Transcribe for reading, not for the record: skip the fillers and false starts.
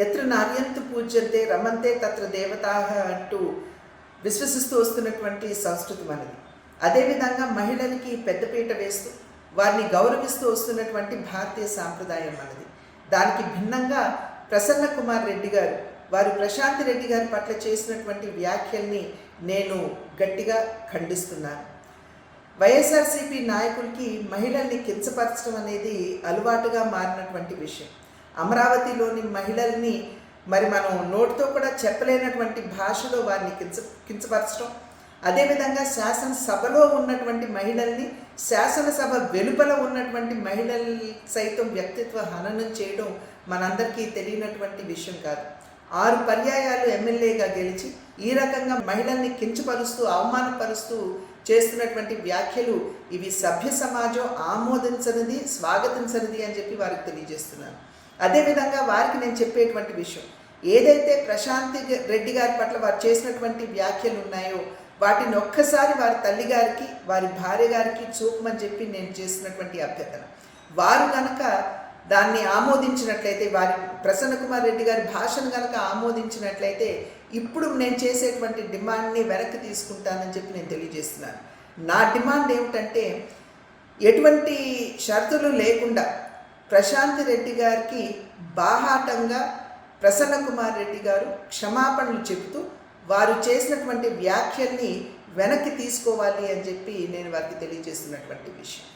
ఎత్ర నార్యంతు పూజ్యంతే రమంతే తత్ర దేవతాః అంటూ విశ్వసిస్తూ వస్తున్నటువంటి సంస్కృతి మనది. అదేవిధంగా మహిళలకి పెద్దపీట వేస్తూ వారిని గౌరవిస్తూ వస్తున్నటువంటి భారతీయ సాంప్రదాయం మనది. దానికి భిన్నంగా ప్రసన్న కుమార్ రెడ్డి గారు వారు ప్రశాంతి రెడ్డి గారి పట్ల చేసినటువంటి వ్యాఖ్యల్ని నేను గట్టిగా ఖండిస్తున్నాను. వైఎస్ఆర్సీపీ నాయకులకి మహిళల్ని కించపరచడం అనేది అలవాటుగా మారినటువంటి విషయం. అమరావతిలోని మహిళల్ని మరి మనం నోటితో కూడా చెప్పలేనటువంటి భాషలో వారిని కించపరచడం, అదేవిధంగా శాసనసభలో ఉన్నటువంటి మహిళల్ని శాసనసభ వెలుపల ఉన్నటువంటి మహిళలు సైతం వ్యక్తిత్వ హననం చేయడం మనందరికీ తెలియనటువంటి విషయం కాదు. 6 పర్యాయాలు ఎమ్మెల్యేగా గెలిచి ఈ రకంగా మహిళల్ని కించపరుస్తూ అవమానపరుస్తూ చేస్తున్నటువంటి వ్యాఖ్యలు ఇవి సభ్య సమాజం ఆమోదించనిది, స్వాగతించనిది అని చెప్పి వారికి తెలియజేస్తున్నాను. అదేవిధంగా వారికి నేను చెప్పేటువంటి విషయం, ఏదైతే ప్రశాంతి రెడ్డి గారి పట్ల వారు చేసినటువంటి వ్యాఖ్యలు ఉన్నాయో వాటిని ఒక్కసారి వారి తల్లి గారికి వారి భార్య గారికి చూపమని చెప్పి నేను చేసినటువంటి అభ్యర్థన. వారు కనుక దాన్ని ఆమోదించినట్లయితే, వారి ప్రసన్న కుమార్ రెడ్డి గారి భాషను కనుక ఆమోదించినట్లయితే ఇప్పుడు నేను చేసేటువంటి డిమాండ్ని వెనక్కి తీసుకుంటానని చెప్పి నేను తెలియజేస్తున్నాను. నా డిమాండ్ ఏమిటంటే, ఎటువంటి షరతులు లేకుండా ప్రశాంతి రెడ్డి గారికి బాహాటంగా ప్రసన్న కుమార్ రెడ్డి గారు క్షమాపణలు చెబుతూ వారు చేసినటువంటి వ్యాఖ్యల్ని వెనక్కి తీసుకోవాలి అని చెప్పి నేను వారికి తెలియజేస్తున్నటువంటి విషయం.